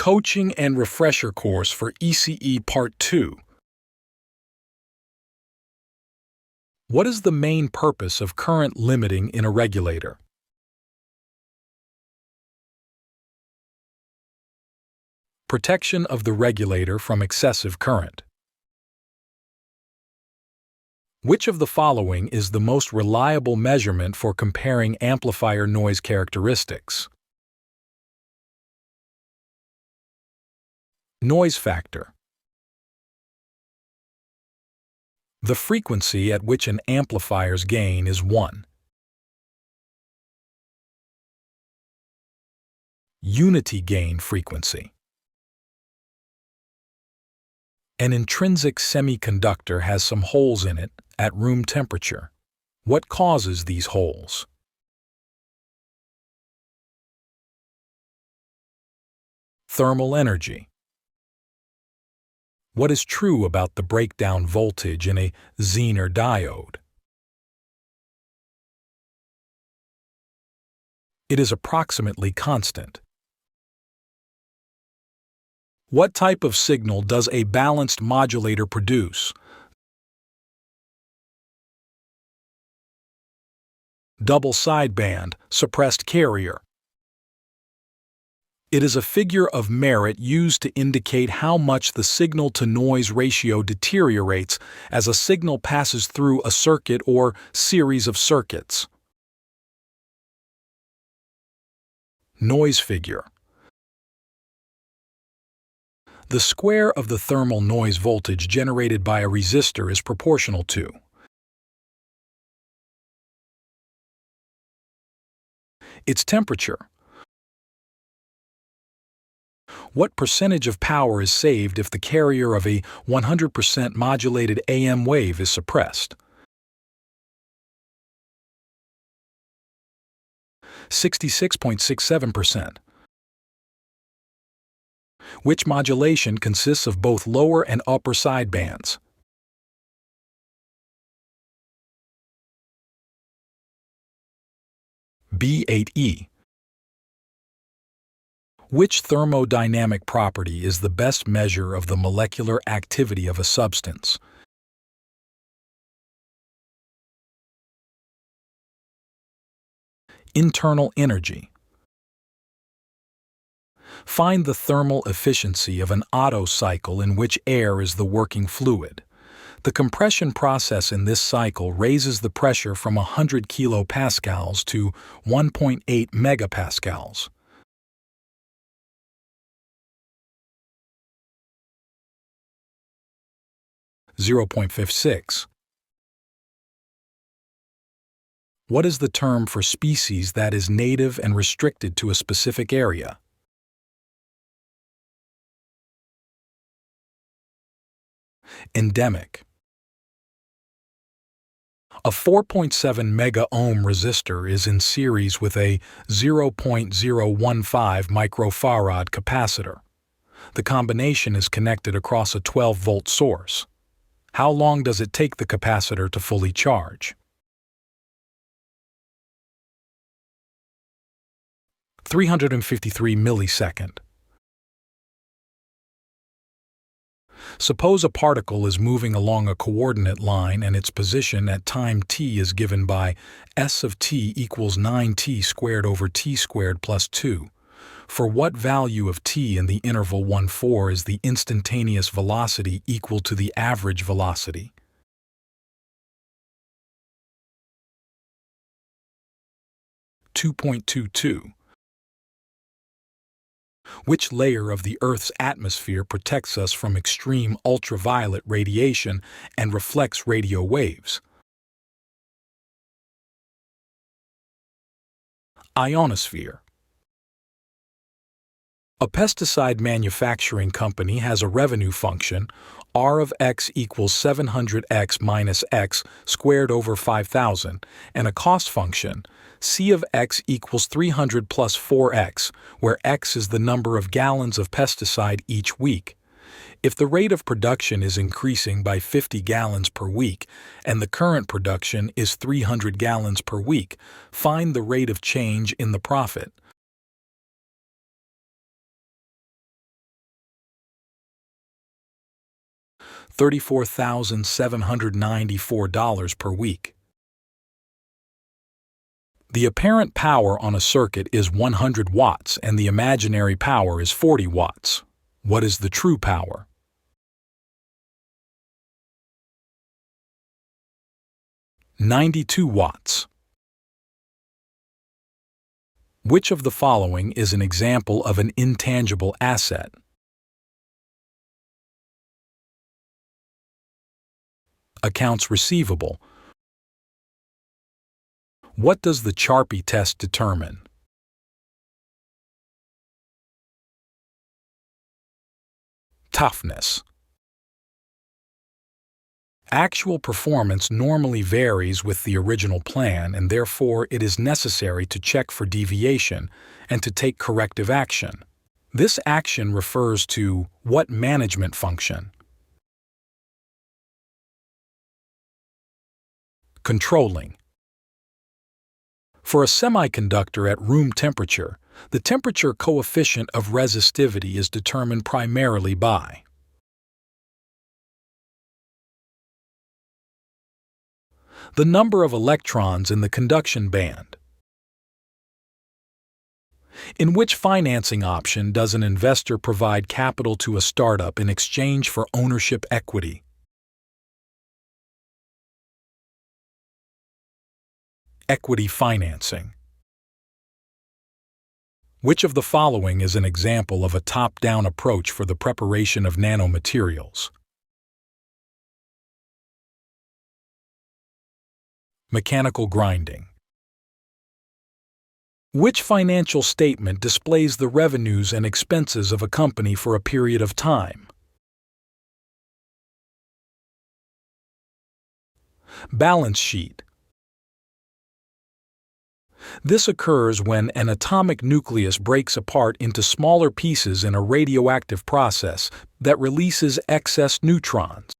Coaching and Refresher Course for ECE Part 2. What is the main purpose of current limiting in a regulator? Protection of the regulator from excessive current. Which of the following is the most reliable measurement for comparing amplifier noise characteristics? Noise factor. The frequency at which an amplifier's gain is 1. Unity gain frequency. An intrinsic semiconductor has some holes in it at room temperature. What causes these holes? Thermal energy. What is true about the breakdown voltage in a Zener diode? It is approximately constant. What type of signal does a balanced modulator produce? Double sideband, suppressed carrier. It is a figure of merit used to indicate how much the signal-to-noise ratio deteriorates as a signal passes through a circuit or series of circuits. Noise figure. The square of the thermal noise voltage generated by a resistor is proportional to its temperature. What percentage of power is saved if the carrier of a 100% modulated AM wave is suppressed? 66.67%. Which modulation consists of both lower and upper sidebands? B8E. Which thermodynamic property is the best measure of the molecular activity of a substance? Internal energy. Find the thermal efficiency of an Otto cycle in which air is the working fluid. The compression process in this cycle raises the pressure from 100 kilopascals to 1.8 megapascals. .56. What is the term for species that is native and restricted to a specific area? Endemic. A 4.7 mega-ohm resistor is in series with a 0.015 microfarad capacitor. The combination is connected across a 12-volt source. How long does it take the capacitor to fully charge? 353 milliseconds. Suppose a particle is moving along a coordinate line and its position at time t is given by s of t equals 9t squared over t squared plus 2. For what value of t in the interval 1,4 is the instantaneous velocity equal to the average velocity? (2.22). Which layer of the Earth's atmosphere protects us from extreme ultraviolet radiation and reflects radio waves? Ionosphere. A pesticide manufacturing company has a revenue function, R of x equals 700x minus x squared over 5,000, and a cost function, C of x equals 300 plus 4x, where x is the number of gallons of pesticide each week. If the rate of production is increasing by 50 gallons per week, and the current production is 300 gallons per week, find the rate of change in the profit. $34,794 per week. The apparent power on a circuit is 100 watts and the imaginary power is 40 watts. What is the true power? "92 watts. Which of the following is an example of an intangible asset? Accounts receivable. What does the Charpy test determine? Toughness. Actual performance normally varies with the original plan, and therefore it is necessary to check for deviation and to take corrective action. This action refers to what management function? Controlling. For a semiconductor at room temperature, the temperature coefficient of resistivity is determined primarily by the number of electrons in the conduction band. In which financing option does an investor provide capital to a startup in exchange for ownership equity? Equity financing. Which of the following is an example of a top-down approach for the preparation of nanomaterials? Mechanical grinding. Which financial statement displays the revenues and expenses of a company for a period of time? Balance sheet. This occurs when an atomic nucleus breaks apart into smaller pieces in a radioactive process that releases excess neutrons.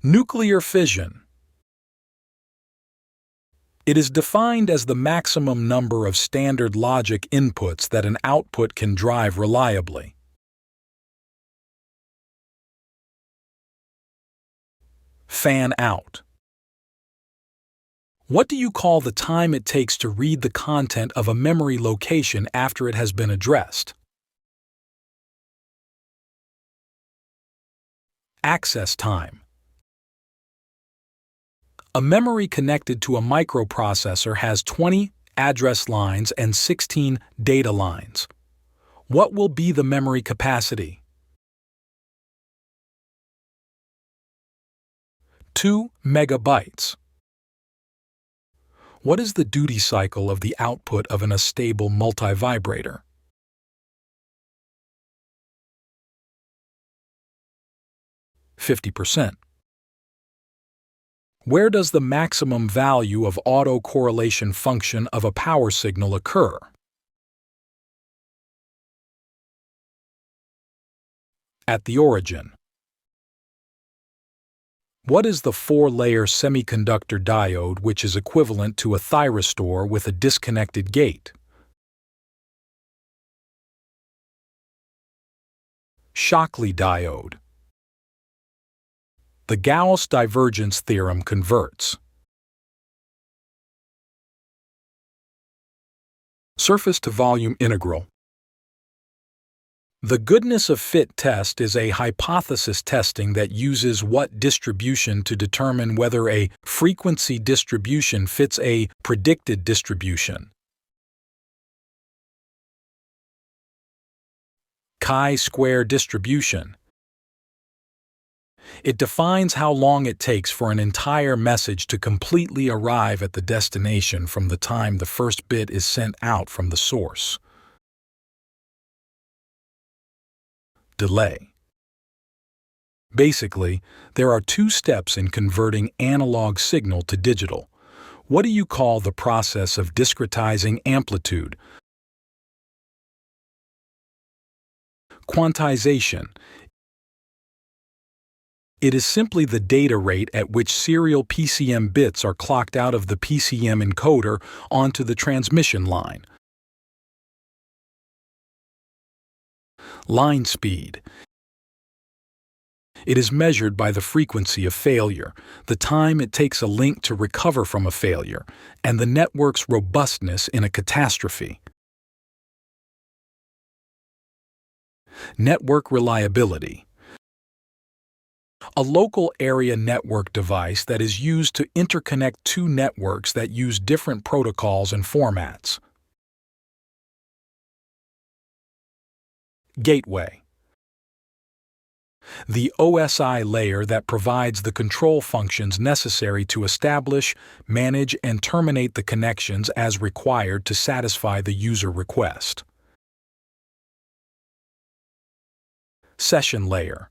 Nuclear fission. It is defined as the maximum number of standard logic inputs that an output can drive reliably. Fan out. What do you call the time it takes to read the content of a memory location after it has been addressed? Access time. A memory connected to a microprocessor has 20 address lines and 16 data lines. What will be the memory capacity? 2 megabytes. What is the duty cycle of the output of an astable multivibrator? 50%. Where does the maximum value of autocorrelation function of a power signal occur? At the origin. What is the 4-layer semiconductor diode which is equivalent to a thyristor with a disconnected gate? Shockley diode. The Gauss divergence theorem converts surface to volume integral. The goodness of fit test is a hypothesis testing that uses what distribution to determine whether a frequency distribution fits a predicted distribution. Chi-square distribution. It defines how long it takes for an entire message to completely arrive at the destination from the time the first bit is sent out from the source. Delay. Basically, there are 2 steps in converting analog signal to digital. What do you call the process of discretizing amplitude? Quantization. It is simply the data rate at which serial PCM bits are clocked out of the PCM encoder onto the transmission line. Line speed. It is measured by the frequency of failure, the time it takes a link to recover from a failure, and the network's robustness in a catastrophe. Network reliability. A local area network device that is used to interconnect two networks that use different protocols and formats. Gateway. The OSI layer that provides the control functions necessary to establish, manage, and terminate the connections as required to satisfy the user request. Session layer.